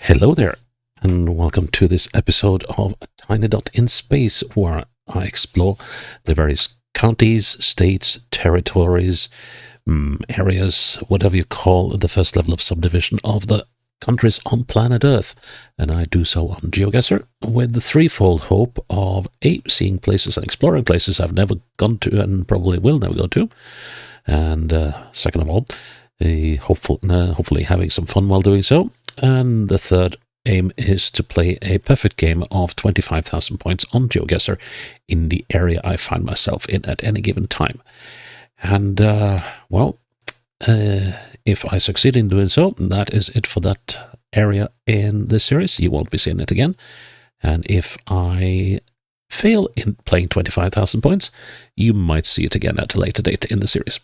Hello there, and welcome to this episode of Tiny Dot in Space, where I explore the various counties, states, territories, areas, whatever you call the first level of subdivision of the countries on planet Earth. And I do so on GeoGuessr with the threefold hope of A, seeing places and exploring places I've never gone to and probably will never go to, and second of all, hopefully having some fun while doing so. And the third aim is to play a perfect game of 25,000 points on GeoGuessr in the area I find myself in at any given time. And, if I succeed in doing so, that is it for that area in this series. You won't be seeing it again. And if I fail in playing 25,000 points, you might see it again at a later date in the series.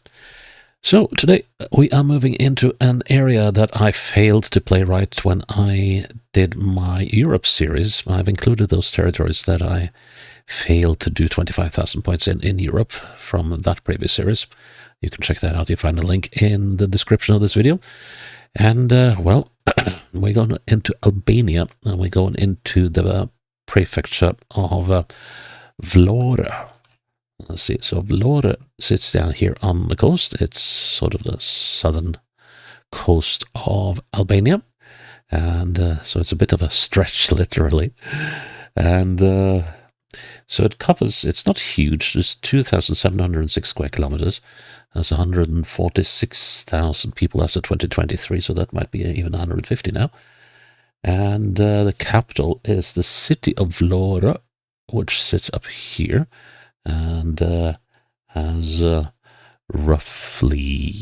So today we are moving into an area that I failed to play right when I did my Europe series. I've included those territories that I failed to do 25,000 points in Europe from that previous series. You can check that out. You find a link in the description of this video. And, we're going into Albania, and we're going into the prefecture of Vlorë. Let's see, so Vlorë sits down here on the coast. It's sort of the southern coast of Albania. And so it's a bit of a stretch, literally. And so it covers, it's not huge, it's 2,706 square kilometers. That's 146,000 people as of 2023, so that might be even 150 now. And the capital is the city of Vlorë, which sits up here. And has roughly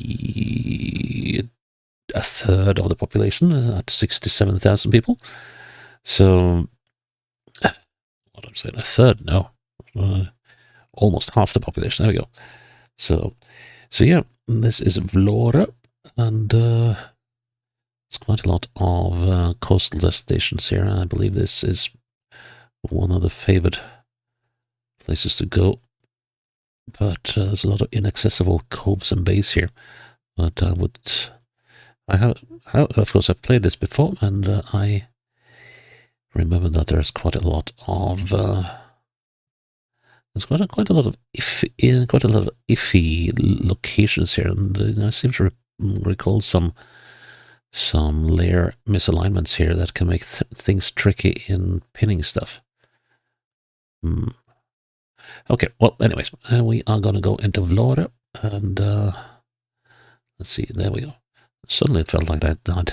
a third of the population, at 67,000 people. So, what I'm saying, a third, no, almost half the population. There we go. So yeah, this is Vlorë, and it's quite a lot of coastal destinations here. I believe this is one of the favored places to go, but there's a lot of inaccessible coves and bays here. But of course, I've played this before, and I remember that there's quite a lot of iffy locations here, and I seem to recall some layer misalignments here that can make things tricky in pinning stuff. Okay, well, anyways, we are going to go into Vlorë, and let's see, there we go. Suddenly it felt like I'd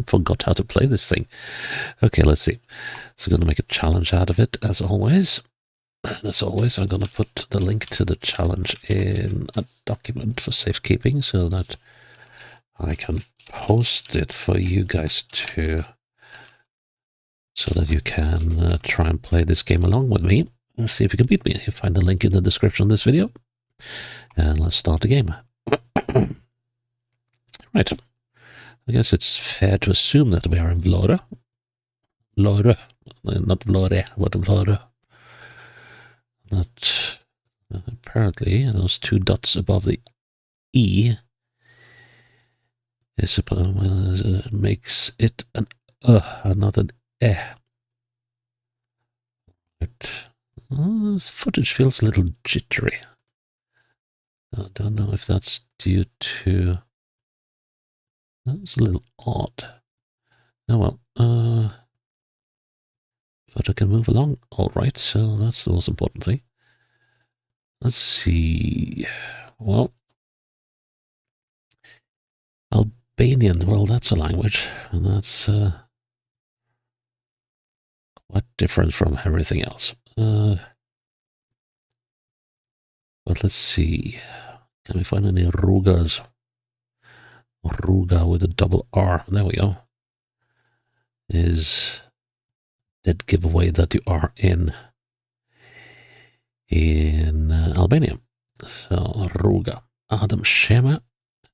forgot how to play this thing. Okay, let's see. So I'm going to make a challenge out of it, as always. And as always, I'm going to put the link to the challenge in a document for safekeeping so that I can post it for you guys to, so that you can try and play this game along with me. Let's see if you can beat me. You find the link in the description of this video. And let's start the game. Right. I guess it's fair to assume that we are in Vlorë. Vlorë. Not Vlorë, but Vlorë. That apparently those two dots above the E is makes it an not an E. Right. Footage feels a little jittery. I don't know if that's due to... That's a little odd. Oh well, but I can move along all right, so that's the most important thing. Let's see. Well, Albanian, well, that's a language, and that's quite different from everything else. But let's see. Can we find any Rugas? Ruga with a double R. There we go. Is that giveaway that you are in Albania. So Ruga, Adam Shema,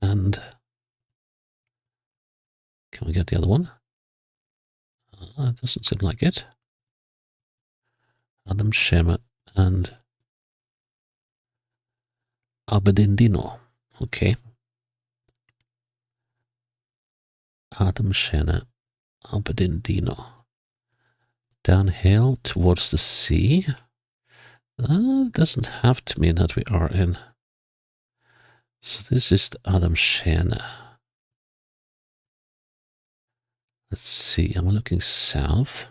and can we get the other one? It doesn't seem like it. Adam Shema and Abedindino. Okay. Adam Shema Albania. Downhill towards the sea. Doesn't have to mean that we are in. So this is the Adamshene. Let's see, I'm looking south.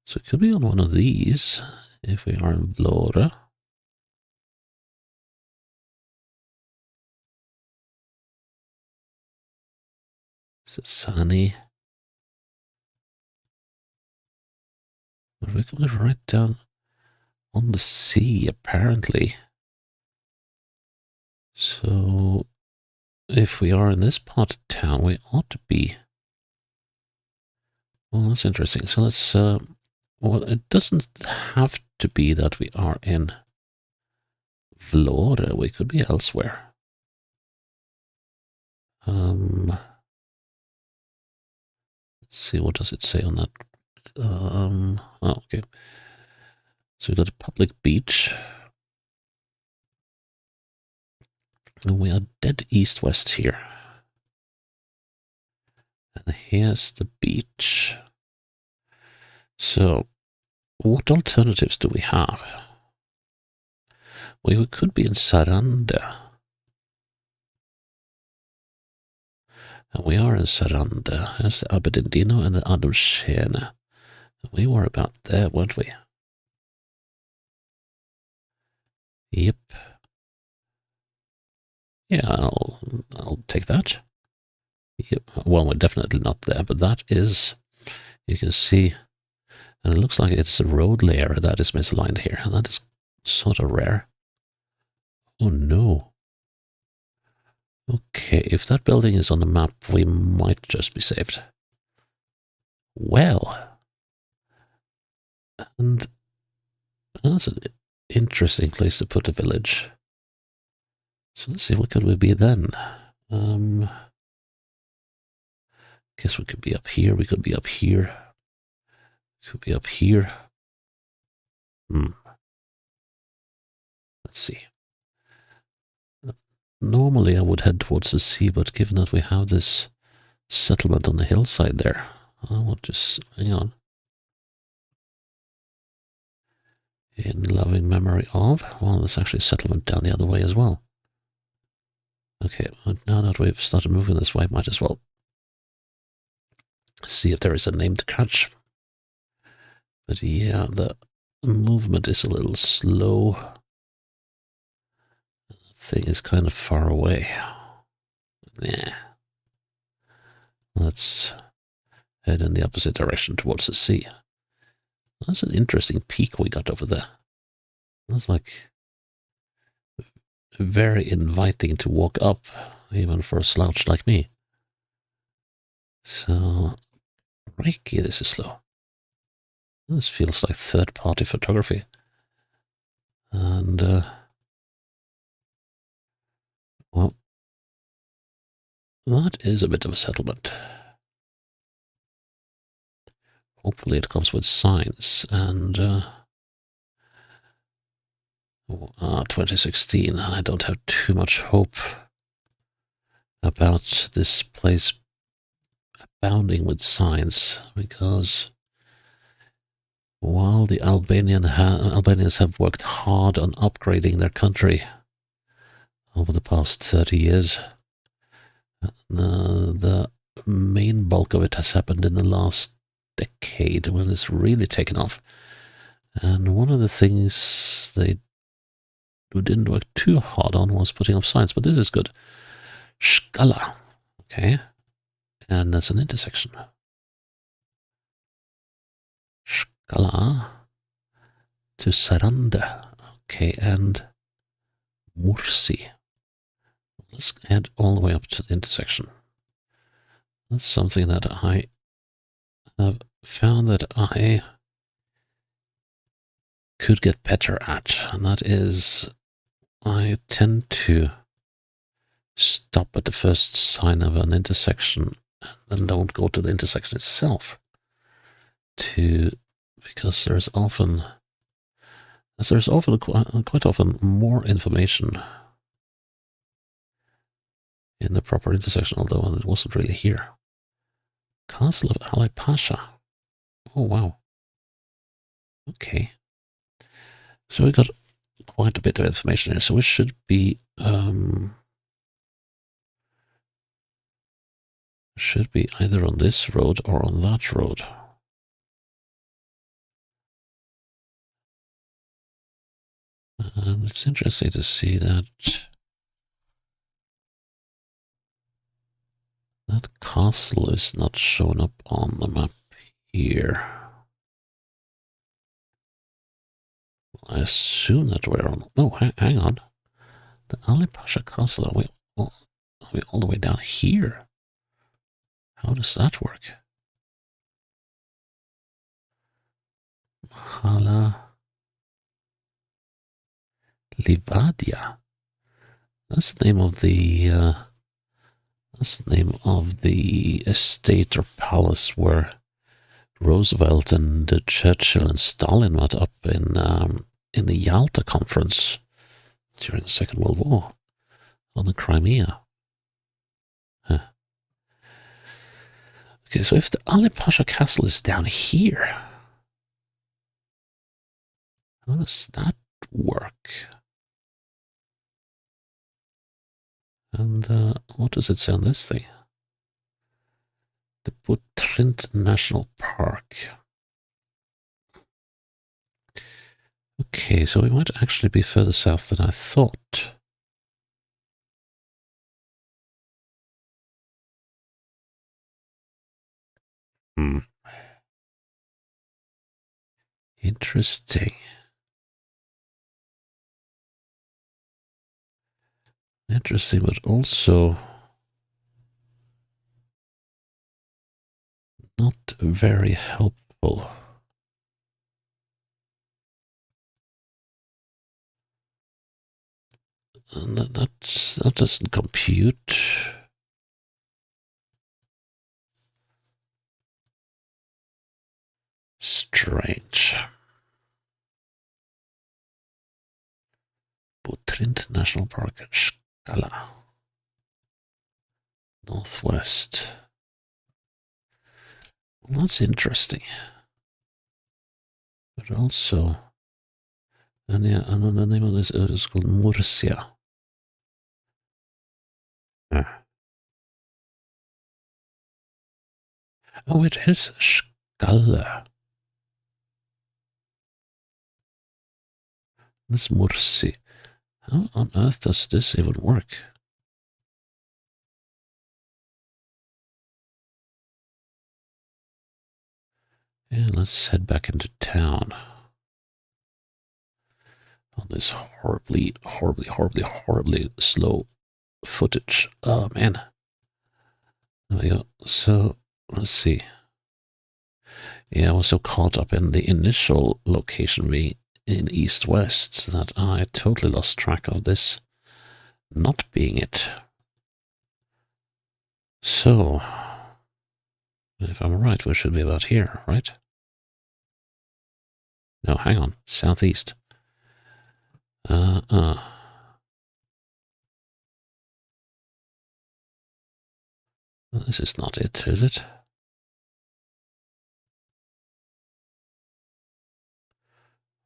So it could be on one of these if we are in Vlorë. So sunny. But we're coming right down on the sea, apparently. So if we are in this part of town, we ought to be. Well, that's interesting. So let's, well, it doesn't have to be that we are in Vlorë. We could be elsewhere. Let's see, what does it say on that? Oh, okay. So we got a public beach. And we are dead east-west here. And here's the beach. So, what alternatives do we have? Well, we could be in Saranda. And we are in Saranda. There's the Aberdeen and the Adamshene. We were about there, weren't we? Yep. Yeah, I'll take that. Yep. Well, we're definitely not there, but that is, you can see, and it looks like it's a road layer that is misaligned here. And that is sort of rare. Oh no. Okay, if that building is on the map, we might just be saved. Well. And that's an interesting place to put a village. So let's see, what could we be then? Guess we could be up here, we could be up here. Could be up here. Let's see. Normally I would head towards the sea, but given that we have this settlement on the hillside there, I will just, hang on. In loving memory of, well, there's actually a settlement down the other way as well. Okay, but now that we've started moving this way, might as well see if there is a name to catch. But yeah, the movement is a little slow. The thing is kind of far away. Yeah. Let's head in the opposite direction towards the sea. That's an interesting peak we got over there. That's like very inviting to walk up, even for a slouch like me. So, crikey, this is slow. This feels like third-party photography. And, well, that is a bit of a settlement. Hopefully it comes with signs, and, 2016, I don't have too much hope about this place abounding with signs, because while the Albanians have worked hard on upgrading their country over the past 30 years, the main bulk of it has happened in the last decade when it's really taken off. And one of the things they didn't work too hard on was putting up signs, but this is good. Skala. Okay. And there's an intersection. Skala to Saranda. Okay, and Mursi. Let's head all the way up to the intersection. That's something that I have found that I could get better at, and that is I tend to stop at the first sign of an intersection and don't go to the intersection itself, because there's quite often more information in the proper intersection, although it wasn't really here. Castle of Ali Pasha. Oh, wow. Okay. So we got quite a bit of information here. So we should be either on this road or on that road. It's interesting to see that that castle is not shown up on the map here. I assume that we're on. Oh, hang on. The Ali Pasha Castle. Are we all the way down here? How does that work? Hala Livadia. That's the name of the. That's the name of the estate or palace where Roosevelt and Churchill and Stalin met up in the Yalta Conference during the Second World War on the Crimea. Huh. Okay, so if the Ali Pasha Castle is down here, how does that work? And what does it say on this thing? The Butrint National Park. Okay, so we might actually be further south than I thought. Interesting. Interesting, but also not very helpful. And that doesn't compute. Strange. Butrint National Park, Skala. Northwest. Well, that's interesting. But also, and yeah, and then the name of this is called Murcia. Oh, it is Skala. This Murcia. How on earth does this even work? Yeah, let's head back into town. On this horribly slow footage. Oh, man. There we go. So, let's see. Yeah, I was so caught up in the initial location being in east-west that I totally lost track of this not being it. So, if I'm right, we should be about here, right? No, hang on. Southeast. This is not it, is it?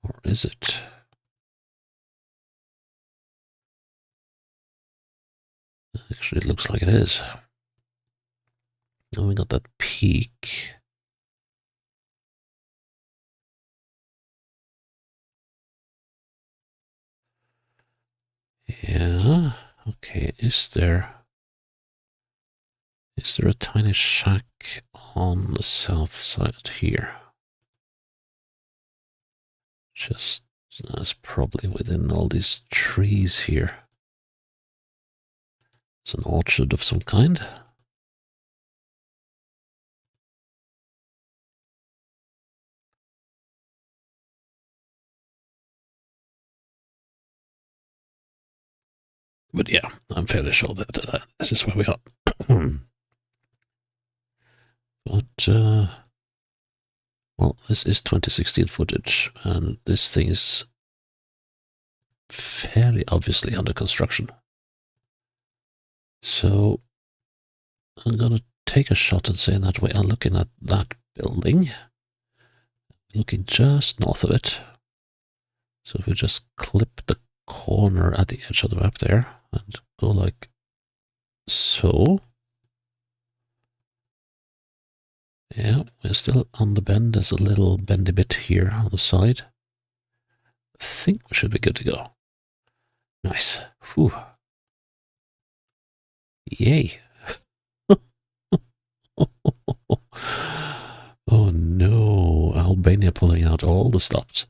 Or is it? Actually, it looks like it is. And we got that peak. Yeah. Okay, is there a tiny shack on the south side here? Just, that's probably within all these trees here. It's an orchard of some kind. But yeah, I'm fairly sure that this is where we are. But, well, this is 2016 footage, and this thing is fairly obviously under construction. So, I'm gonna take a shot and say that we are looking at that building, looking just north of it. So if we just clip the corner at the edge of the map there and go like so. Yeah, we're still on the bend. There's a little bendy bit here on the side. I think we should be good to go. Nice. Whew. Yay. Oh no, Albania pulling out all the stops.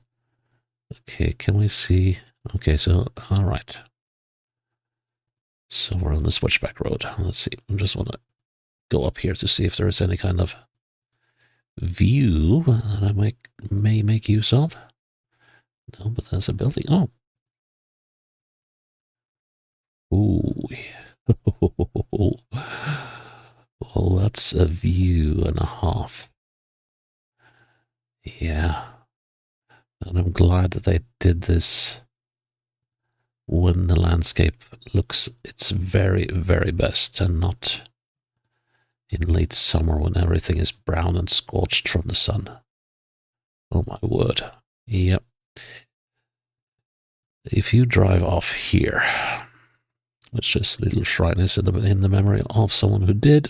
Okay, can we see? Okay, so, alright. So we're on the switchback road. Let's see, I just want to go up here to see if there is any kind of view that I may make use of. No, but there's a building. Oh. Ooh. Well, that's a view and a half. Yeah. And I'm glad that they did this when the landscape looks its very, very best and not in late summer when everything is brown and scorched from the sun. Oh my word. Yep. If you drive off here, which this little shrine is in the memory of someone who did,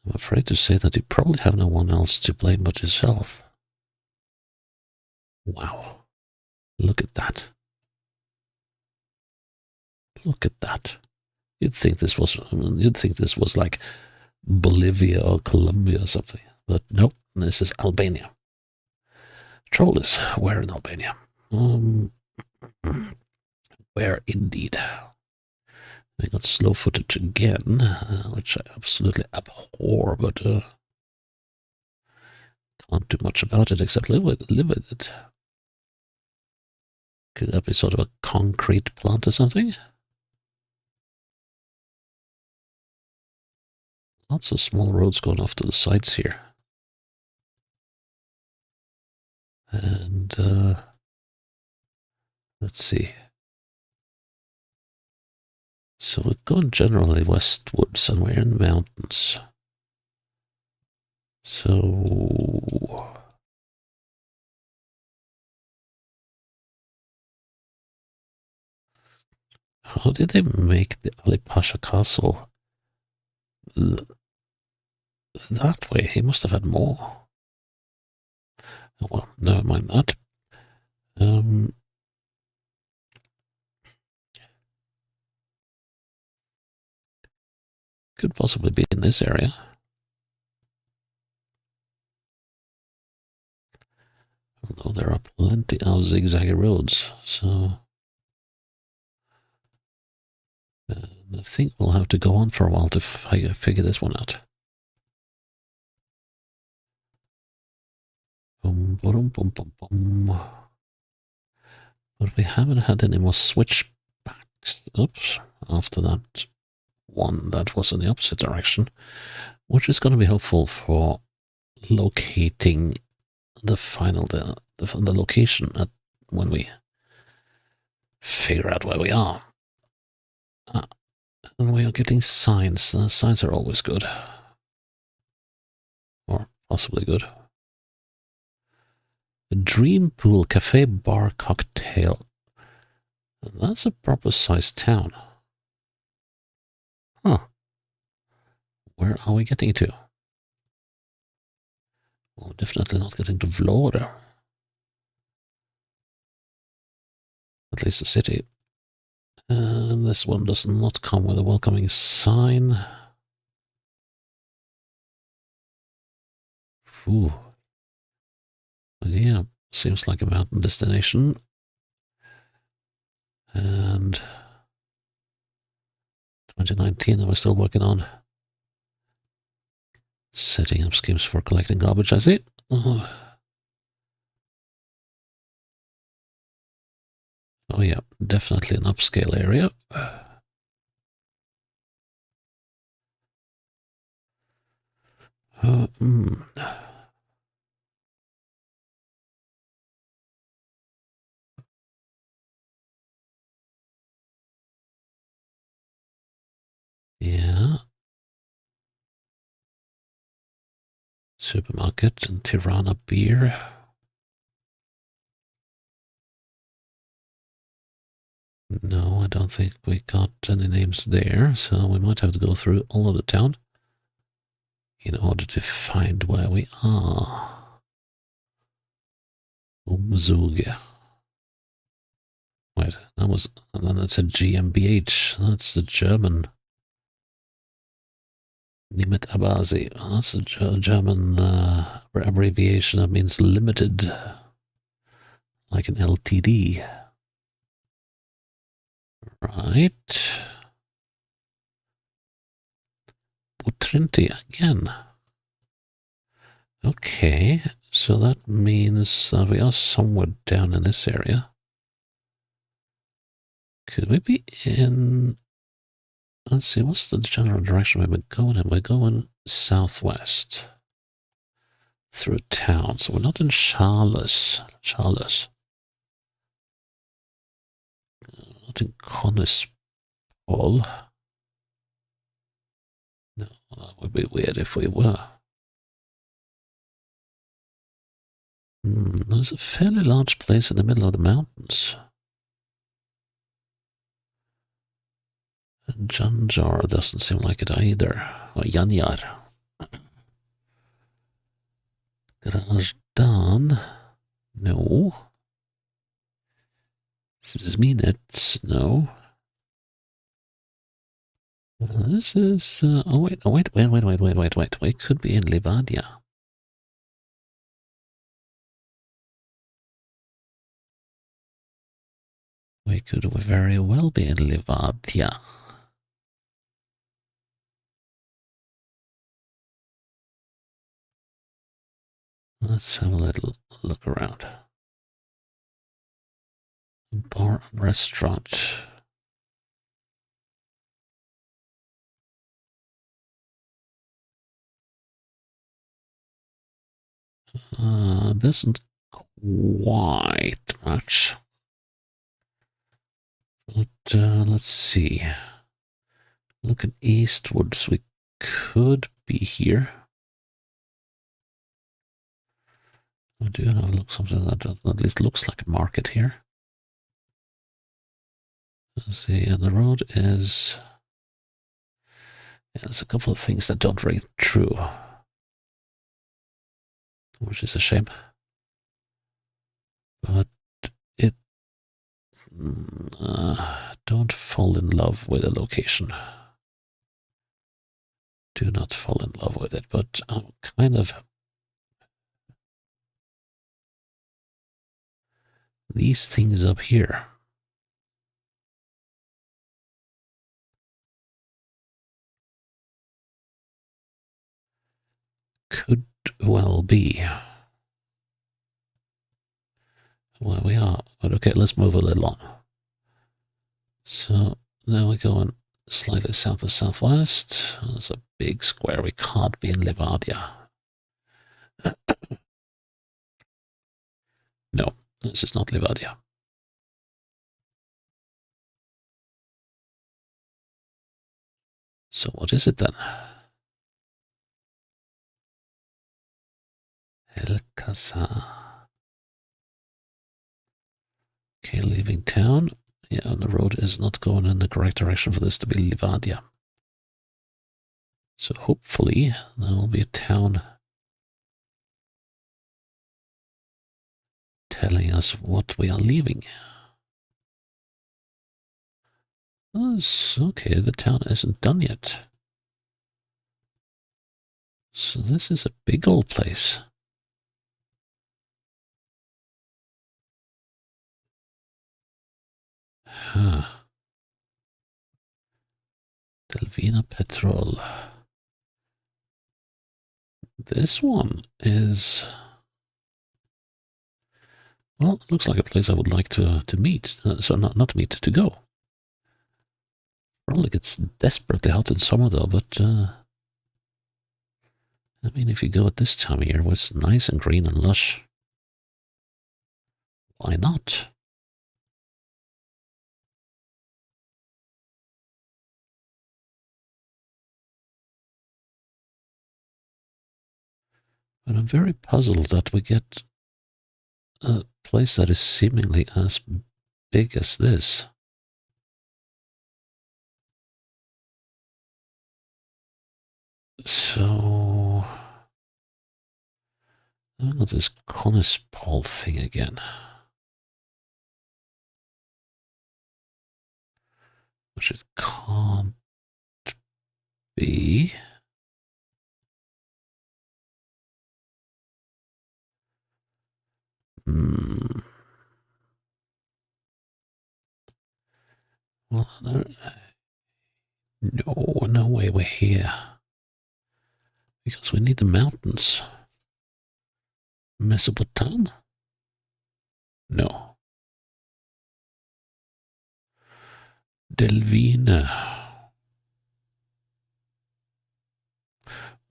I'm afraid to say that you probably have no one else to blame but yourself. Wow. Look at that. Look at that. You'd think this was like Bolivia or Colombia or something. But nope, this is Albania. Trouble is, where in Albania? Where indeed? I got slow footage again, which I absolutely abhor, but can't do much about it except live with it. Could that be sort of a concrete plant or something? Lots of small roads going off to the sides here. And let's see. So we're going generally westwards and we're in the mountains. So how did they make the Ali Pasha castle that way? He must have had more. Oh, well, never mind that. Could possibly be in this area. Although there are plenty of zigzaggy roads, so I think we'll have to go on for a while to figure this one out. But we haven't had any more switchbacks. Oops, after that one that was in the opposite direction, which is going to be helpful for locating the final the location at when we figure out where we are. And we are getting signs. The signs are always good, or possibly good. A Dream Pool Cafe Bar Cocktail. That's a proper sized town. Huh. Where are we getting to? Well, definitely not getting to Vlorë. At least the city. And this one does not come with a welcoming sign. Ooh. But yeah, seems like a mountain destination. And 2019 we're still working on setting up schemes for collecting garbage, I see. Oh yeah, definitely an upscale area. Yeah, Supermarket and Tirana beer. No, I don't think we got any names there, so we might have to go through all of the town in order to find where we are. Umzug. Wait, and then it said GmbH. That's the German. Nimet Abazi. That's a German abbreviation that means limited, like an LTD. Right. Utrinti again. Okay, so that means that we are somewhere down in this area. Could we be in... Let's see, what's the general direction we've been going in? We're going southwest through a town, so we're not in Charles. Not in Conisball. No, that would be weird if we were. There's a fairly large place in the middle of the mountains. And Janjar doesn't seem like it either. Or Janjar. Grajdan. No. Zminet. No. This is... oh, wait. We could be in Livadia. We could very well be in Livadia. Let's have a little look around. Bar and restaurant. Doesn't quite match. But let's see. Looking eastwards, we could be here. I do have a look something that at least looks like a market here. Let's see, and the road is... Yeah, there's a couple of things that don't ring true. Which is a shame. But it... don't fall in love with a location. Do not fall in love with it, but I'm kind of... These things up here. Could well be where we are. But okay, let's move a little on. So now we're going slightly south of southwest. There's a big square. We can't be in Livadia. No, this is not Livadia. So what is it then? El Casa. Okay, leaving town. Yeah, the road is not going in the correct direction for this to be Livadia. So hopefully there will be a town telling us what we are leaving. Oh, okay, the town isn't done yet. So this is a big old place. Huh. Delvina Petrol. This one is... Well, it looks like a place I would like to meet. So not meet, to go. Probably gets desperately hot in summer though, but... I mean, if you go at this time of year where it's nice and green and lush, why not? But I'm very puzzled that we get a place that is seemingly as big as this. So, I've got this Connispol thing again. Which it can't be. Well, no way we're here. Because we need the mountains. Mesopotamia? No. Delvina.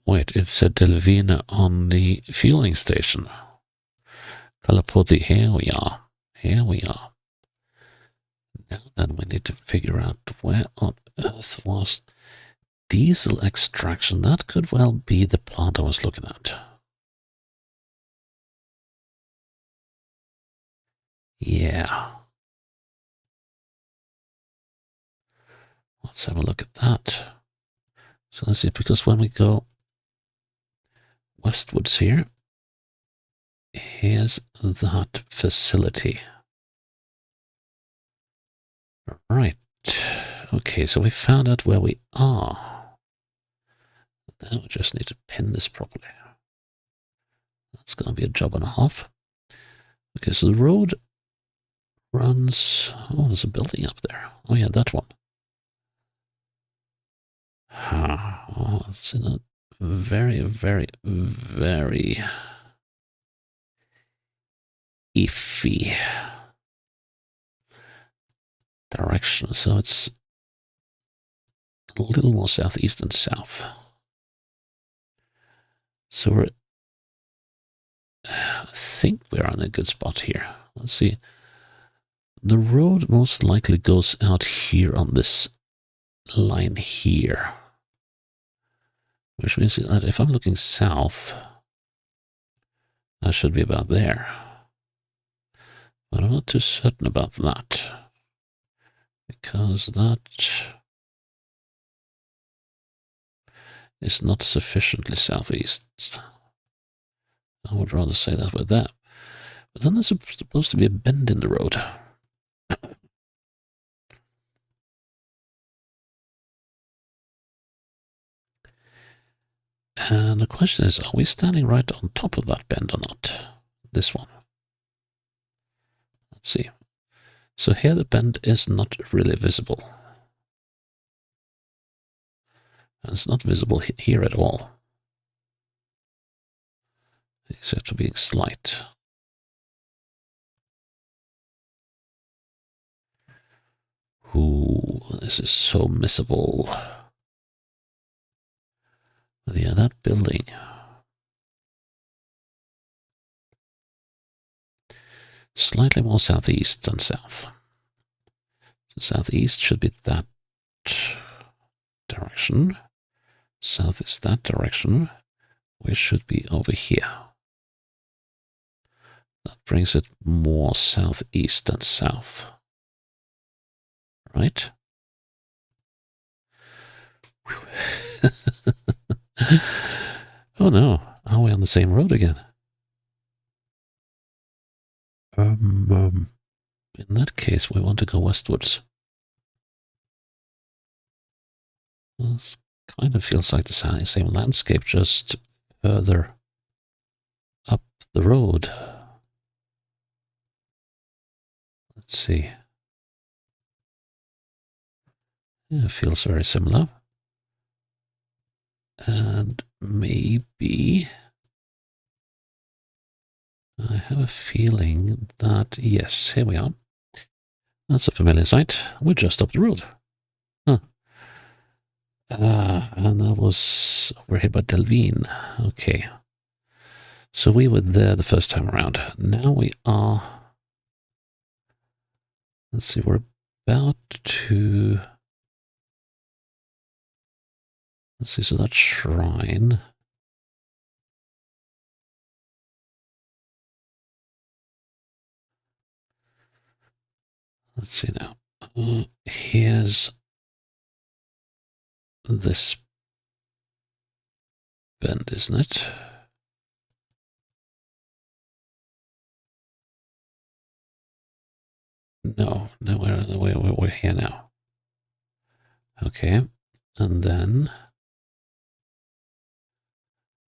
Wait, it said Delvina on the fueling station. Kalapoti, here we are. Here we are. Now then we need to figure out where on earth was diesel extraction. That could well be the plant I was looking at. Yeah. Let's have a look at that. So let's see, because when we go westwards here, here's that facility. Right. Okay, so we found out where we are. Now we just need to pin this properly. That's going to be a job and a half. Okay, so the road runs... Oh, there's a building up there. Oh yeah, that one. Oh, it's in a very, very, very iffy direction. So it's a little more southeast than south. So we're... I think we're on a good spot here. Let's see. The road most likely goes out here on this line here. Which means that if I'm looking south, I should be about there. But I'm not too certain about that. Because that is not sufficiently southeast. I would rather say that with that. But then there's supposed to be a bend in the road. And the question is, are we standing right on top of that bend or not? This one. Let's see. So here the bend is not really visible. And it's not visible here at all. Except for being slight. Ooh, this is so missable. Yeah, that building. Slightly more southeast than south. So southeast should be that direction. South is that direction. We should be over here. That brings it more southeast than south. Right? Oh no, are we on the same road again? In that case, we want to go westwards. This kind of feels like the same landscape, just further up the road. Let's see. Yeah, it feels very similar. And maybe I have a feeling that, yes, here we are. That's a familiar sight. We're just up the road. Huh. And that was over here by Delvine. Okay. So we were there the first time around. Now we are... Let's see, we're about to... Let's see, so that shrine Let's see now. Here's this bend, isn't it? No, we're here now. Okay, and then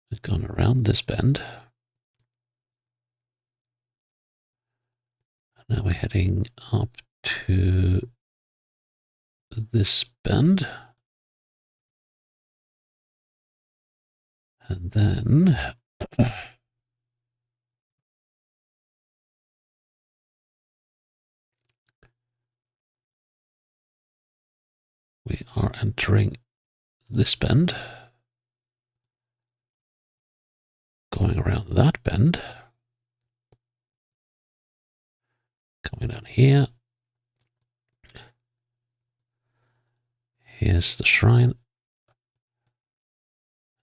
we've gone around this bend. Now we're heading up to this bend. And then we are entering this bend, going around that bend, coming down here. Here's the shrine.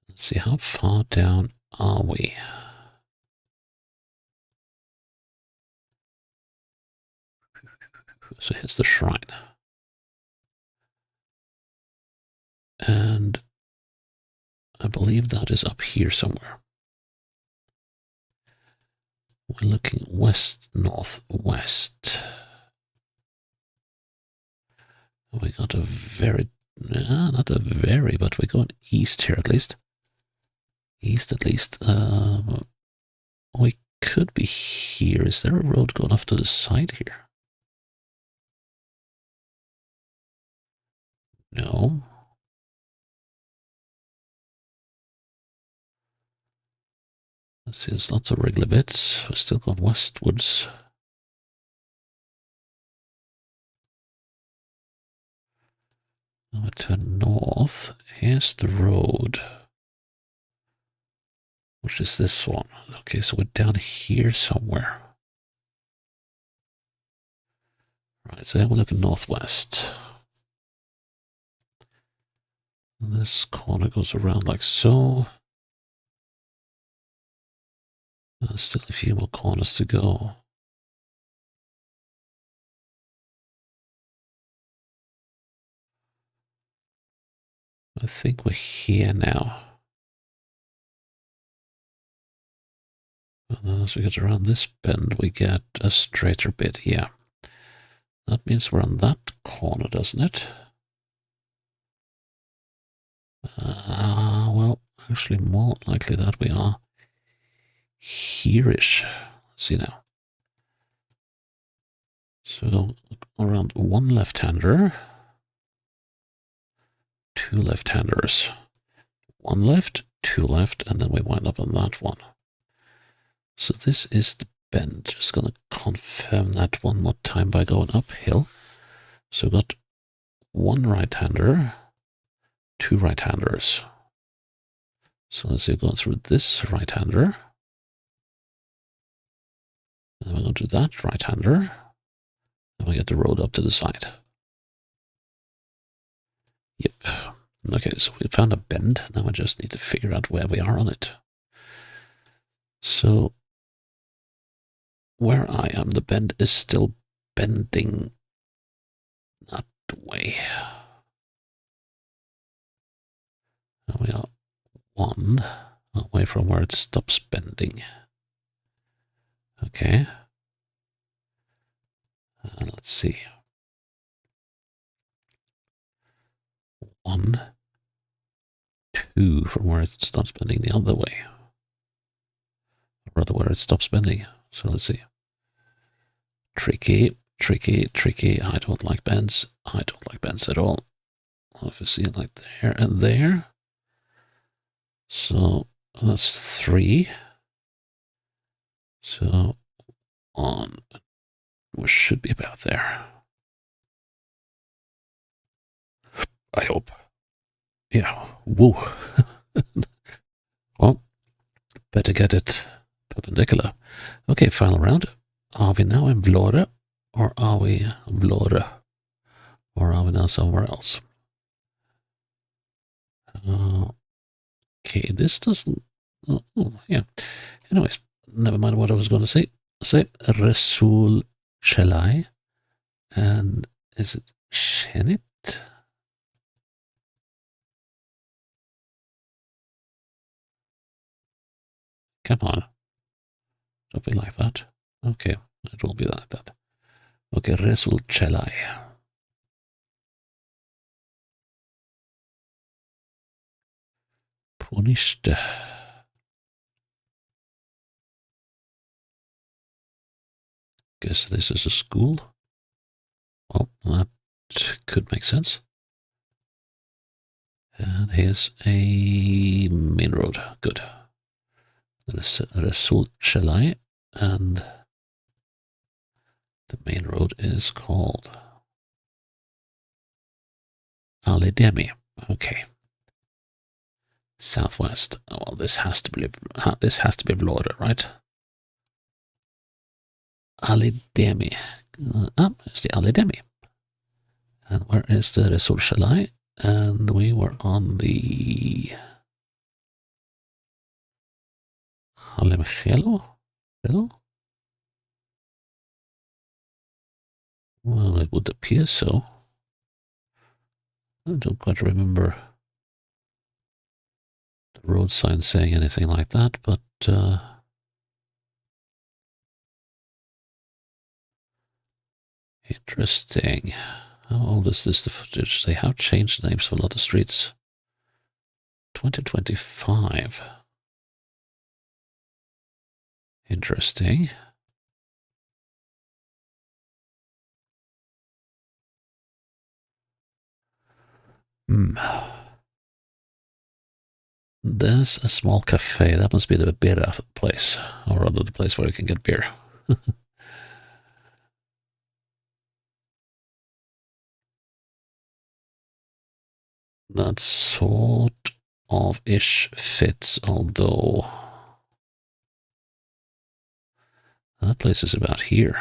Let's see, how far down are we? So here's the shrine. And I believe that is up here somewhere. We're looking west, northwest. We got a very, not a very, but we're going east here at least. East at least. We could be here. Is there a road going off to the side here? No. Let's see, there's lots of wriggly bits. We're still going westwards. Now we turn north. Here's the road. Which is this one. Okay, so we're down here somewhere. Right, so we're looking northwest. And this corner goes around like so. There's still a few more corners to go. I think we're here now. And then as we get around this bend, we get a straighter bit, yeah. That means we're on that corner, doesn't it? Well, actually more likely that we are here-ish. Let's see now. So around one left-hander, two left-handers, one left, two left, and then we wind up on that one. So this is the bend. Just gonna confirm that one more time by going uphill. So we've got one right-hander, two right-handers. So let's see, going through this right-hander. And we're going to that right-hander. And we get the road up to the side. Yep. Okay, so we found a bend. Now we just need to figure out where we are on it. So where I am, the bend is still bending that way. Now we are one away from where it stops bending. Okay. Let's see. 1, 2 from where it starts bending the other way. Or rather, where it stops bending. So let's see. Tricky, tricky, tricky. I don't like bends. I don't like bends at all. Well, if you see it like there and there. So that's 3. So on. We should be about there. I hope. Yeah. Woo. Well, better get it perpendicular. Okay, final round. Are we now in Vlorë, or are we Vlorë? Or are we now somewhere else? Okay, this doesn't... Oh, yeah. Anyways, never mind what I was going to say. Say, Resul Chelai, And is it Shenit? Come on. Don't be like that. Okay, it will be like that. Okay, Resul Chelai. Punished. Guess this is a school. Well, that could make sense. And here's a main road. Good. Resul Chelai, and the main road is called Alidemi. Okay. Southwest. Oh, well, this has to be Vlorë, right? Alidemi. It's the Alidemi. And where is the Resul Chelai? And we were on the Halimchelo? Well, it would appear so. I don't quite remember the road sign saying anything like that, but interesting. How old is this, the footage? They have changed the names of a lot of streets. 2025. Interesting. There's a small cafe. That must be the beer place, or rather the place where you can get beer. That sort of ish fits, although that place is about here.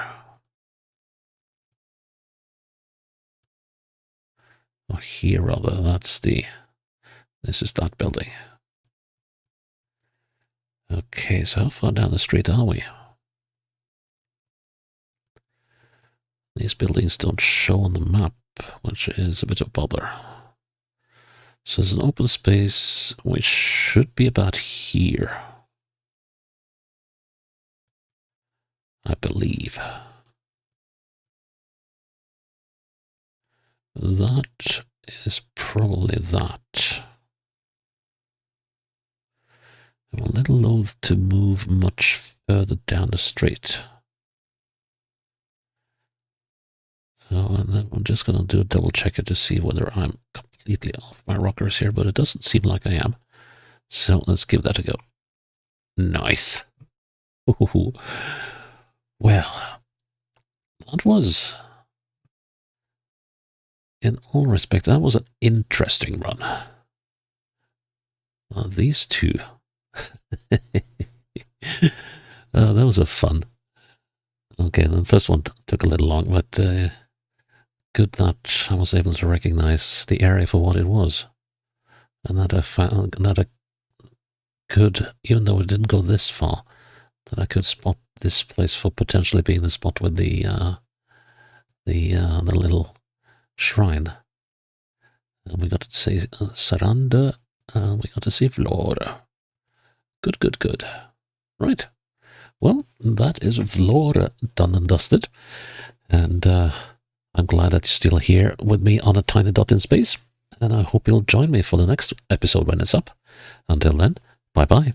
Or here, rather. This is that building. Okay, so how far down the street are we? These buildings don't show on the map, which is a bit of bother. So there's an open space which should be about here, I believe. That is probably that. I'm a little loath to move much further down the street. So, and then I'm just going to do a double check it to see whether I'm completely off my rockers here, but it doesn't seem like I am. So let's give that a go. Nice. Ooh. Well, that was, in all respects, that was an interesting run. These two. That was a fun. Okay, the first one took a little long, but good that I was able to recognize the area for what it was. And that I found that I could, even though it didn't go this far, that I could spot this place for potentially being the spot with the little shrine. And we got to see Saranda, and we got to see Vlorë. Good. Right. Well, that is Vlorë done and dusted. And I'm glad that you're still here with me on a tiny dot in space. And I hope you'll join me for the next episode when it's up. Until then, bye-bye.